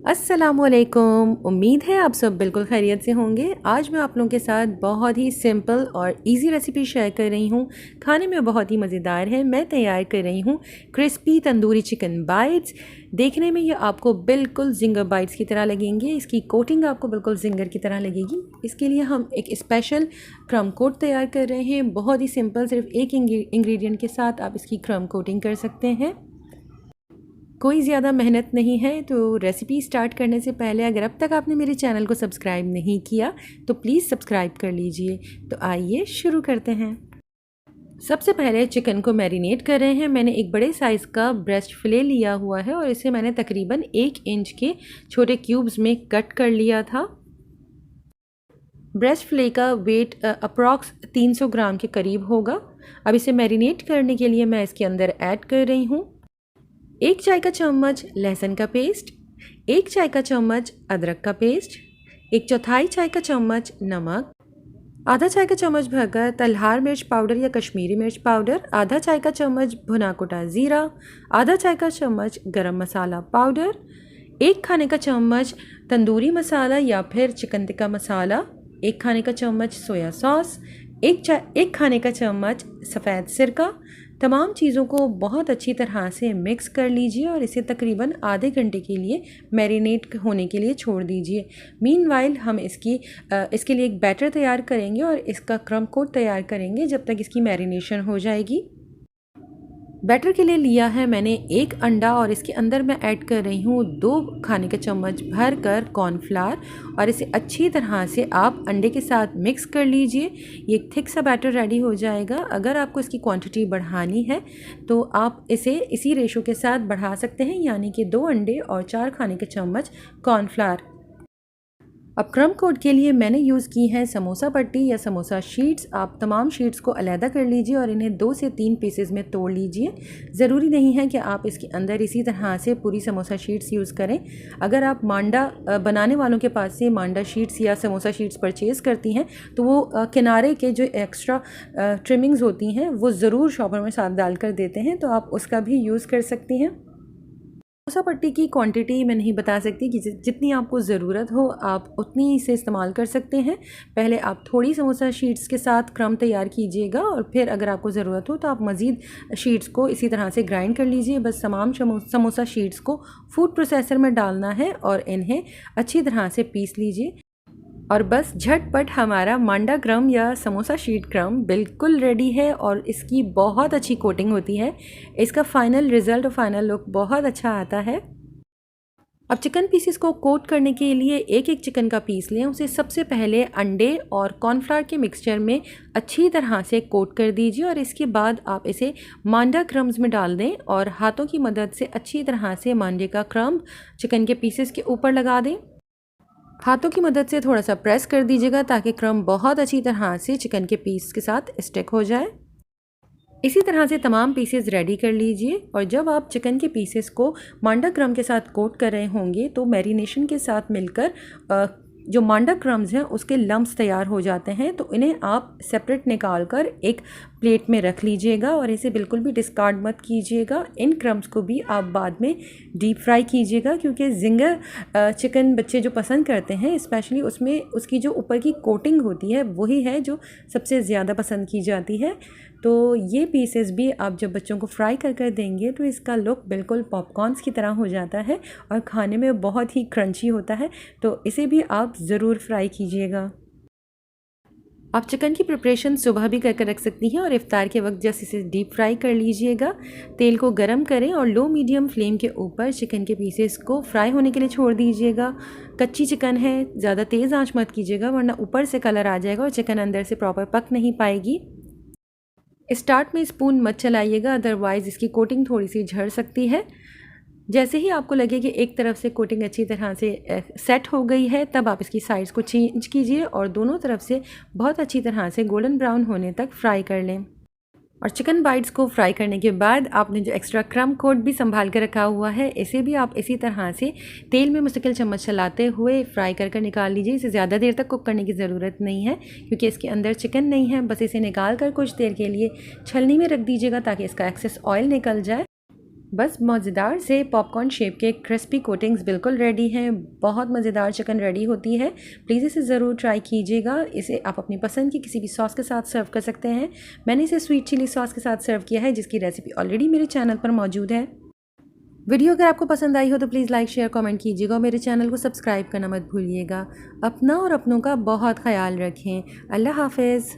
अस्सलामुअलैकुम। उम्मीद है आप सब बिल्कुल खैरियत से होंगे। आज मैं आप लोगों के साथ बहुत ही सिंपल और इजी रेसिपी शेयर कर रही हूँ। खाने में बहुत ही मज़ेदार है। मैं तैयार कर रही हूँ क्रिस्पी तंदूरी चिकन बाइट्स। देखने में ये आपको बिल्कुल जिंगर बाइट्स की तरह लगेंगे। इसकी कोटिंग आपको बिल्कुल जिंगर की तरह लगेगी। इसके लिए हम एक स्पेशल क्रम कोट तैयार कर रहे हैं। बहुत ही सिंपल, सिर्फ एक इंग्रेडिएंट के साथ आप इसकी क्रम कोटिंग कर सकते हैं। कोई ज़्यादा मेहनत नहीं है। तो रेसिपी स्टार्ट करने से पहले अगर अब तक आपने मेरे चैनल को सब्सक्राइब नहीं किया तो प्लीज़ सब्सक्राइब कर लीजिए। तो आइए शुरू करते हैं। सबसे पहले चिकन को मैरिनेट कर रहे हैं। मैंने एक बड़े साइज़ का ब्रेस्ट फिले लिया हुआ है और इसे मैंने तकरीबन 1 इंच के छोटे क्यूब्स में कट कर लिया था। ब्रेस्ट फिले का वेट अप्रॉक्स 300 ग्राम के करीब होगा। अब इसे मैरिनेट करने के लिए मैं इसके अंदर ऐड कर रही हूँ 1 चाय का चम्मच लहसुन का पेस्ट, 1 चाय का चम्मच अदरक का पेस्ट, 1/4 चाय का चम्मच नमक, आधा चाय का चम्मच भरकर तलहार मिर्च पाउडर या कश्मीरी मिर्च पाउडर, आधा चाय का चम्मच भुना कुटा ज़ीरा, आधा चाय का चम्मच गरम मसाला पाउडर, 1 खाने का चम्मच तंदूरी मसाला या फिर चिकन टिक्का मसाला, 1 खाने का चम्मच सोया सॉस, 1 खाने का चम्मच सफ़ेद सिरका। तमाम चीज़ों को बहुत अच्छी तरह से मिक्स कर लीजिए और इसे तकरीबन आधे घंटे के लिए मैरिनेट होने के लिए छोड़ दीजिए। मीनवाइल हम इसके लिए एक बैटर तैयार करेंगे और इसका क्रम कोट तैयार करेंगे जब तक इसकी मैरिनेशन हो जाएगी। बैटर के लिए लिया है मैंने 1 अंडा और इसके अंदर मैं ऐड कर रही हूँ 2 खाने के चम्मच भर कर कॉर्नफ्लावर और इसे अच्छी तरह से आप अंडे के साथ मिक्स कर लीजिए। ये एक थिक सा बैटर रेडी हो जाएगा। अगर आपको इसकी क्वांटिटी बढ़ानी है तो आप इसे इसी रेशो के साथ बढ़ा सकते हैं, यानी कि 2 अंडे और 4 खाने के चम्मच कॉर्नफ्लावर। अब क्रम कोट के लिए मैंने यूज़ की है समोसा पट्टी या समोसा शीट्स। आप तमाम शीट्स को अलहदा कर लीजिए और इन्हें 2 से 3 पीसेस में तोड़ लीजिए। ज़रूरी नहीं है कि आप इसके अंदर इसी तरह से पूरी समोसा शीट्स यूज़ करें। अगर आप मांडा बनाने वालों के पास से मांडा शीट्स या समोसा शीट्स परचेज़ करती हैं तो वो किनारे के जो एक्स्ट्रा ट्रिमिंग्स होती हैं वो ज़रूर शॉपर में साथ डाल कर देते हैं, तो आप उसका भी यूज़ कर सकती हैं। समोसा पट्टी की क्वांटिटी मैं नहीं बता सकती कि जितनी आपको ज़रूरत हो आप उतनी इसे इस्तेमाल कर सकते हैं। पहले आप थोड़ी समोसा शीट्स के साथ क्रम तैयार कीजिएगा और फिर अगर आपको ज़रूरत हो तो आप मज़ीद शीट्स को इसी तरह से ग्राइंड कर लीजिए। बस तमाम समोसा शीट्स को फूड प्रोसेसर में डालना है और इन्हें अच्छी तरह से पीस लीजिए और बस झटपट हमारा मांडा क्रम या समोसा शीट क्रम बिल्कुल रेडी है और इसकी बहुत अच्छी कोटिंग होती है। इसका फाइनल रिज़ल्ट और फाइनल लुक बहुत अच्छा आता है। अब चिकन पीसेस को कोट करने के लिए एक एक चिकन का पीस लें। उसे सबसे पहले अंडे और कॉर्नफ्लावर के मिक्सचर में अच्छी तरह से कोट कर दीजिए और इसके बाद आप इसे मांडा क्रम्स में डाल दें और हाथों की मदद से अच्छी तरह से मांडे का क्रम चिकन के पीसेस के ऊपर लगा दें। हाथों की मदद से थोड़ा सा प्रेस कर दीजिएगा ताकि क्रम बहुत अच्छी तरह से चिकन के पीस के साथ स्टिक हो जाए। इसी तरह से तमाम पीसेस रेडी कर लीजिए और जब आप चिकन के पीसेस को मांडा क्रम के साथ कोट कर रहे होंगे तो मैरिनेशन के साथ मिलकर जो मांडा क्रम्स हैं उसके लम्ब्स तैयार हो जाते हैं, तो इन्हें आप सेपरेट निकाल कर एक प्लेट में रख लीजिएगा और इसे बिल्कुल भी डिस्कार्ड मत कीजिएगा। इन क्रम्स को भी आप बाद में डीप फ्राई कीजिएगा क्योंकि जिंगर चिकन बच्चे जो पसंद करते हैं स्पेशली उसमें उसकी जो ऊपर की कोटिंग होती है वही है जो सबसे ज़्यादा पसंद की जाती है। तो ये पीसेस भी आप जब बच्चों को फ्राई कर कर देंगे तो इसका लुक बिल्कुल पॉपकॉर्न्स की तरह हो जाता है और खाने में बहुत ही क्रंची होता है। तो इसे भी आप ज़रूर फ्राई कीजिएगा। आप चिकन की प्रिपरेशन सुबह भी करके रख सकती हैं और इफ्तार के वक्त जस्ट इसे डीप फ्राई कर लीजिएगा। तेल को गरम करें और लो मीडियम फ्लेम के ऊपर चिकन के पीसेस को फ्राई होने के लिए छोड़ दीजिएगा। कच्ची चिकन है, ज़्यादा तेज़ आंच मत कीजिएगा वरना ऊपर से कलर आ जाएगा और चिकन अंदर से प्रॉपर पक नहीं पाएगी। स्टार्ट में स्पून मत चलाइएगा, अदरवाइज़ इसकी कोटिंग थोड़ी सी झड़ सकती है। जैसे ही आपको लगे कि एक तरफ से कोटिंग अच्छी तरह से सेट हो गई है तब आप इसकी साइड्स को चेंज कीजिए और दोनों तरफ से बहुत अच्छी तरह से गोल्डन ब्राउन होने तक फ्राई कर लें। और चिकन बाइट्स को फ्राई करने के बाद आपने जो एक्स्ट्रा क्रम कोट भी संभाल कर रखा हुआ है इसे भी आप इसी तरह से तेल में मुस्तकिल चम्मच चलाते हुए फ्राई कर निकाल लीजिए। इसे ज़्यादा देर तक कुक करने की ज़रूरत नहीं है क्योंकि इसके अंदर चिकन नहीं है। बस इसे निकाल कर कुछ देर के लिए छलनी में रख दीजिएगा ताकि इसका एक्सेस ऑयल निकल जाए। बस मज़ेदार से पॉपकॉर्न शेप के क्रिस्पी कोटिंग्स बिल्कुल रेडी हैं। बहुत मज़ेदार चिकन रेडी होती है। प्लीज़ इसे ज़रूर ट्राई कीजिएगा। इसे आप अपनी पसंद की किसी भी सॉस के साथ सर्व कर सकते हैं। मैंने इसे स्वीट चिली सॉस के साथ सर्व किया है, जिसकी रेसिपी ऑलरेडी मेरे चैनल पर मौजूद है। वीडियो अगर आपको पसंद आई हो तो प्लीज़ लाइक शेयर कमेंट कीजिएगा और मेरे चैनल को सब्सक्राइब करना मत भूलिएगा। अपना और अपनों का बहुत ख्याल रखें। अल्लाह हाफ़िज़।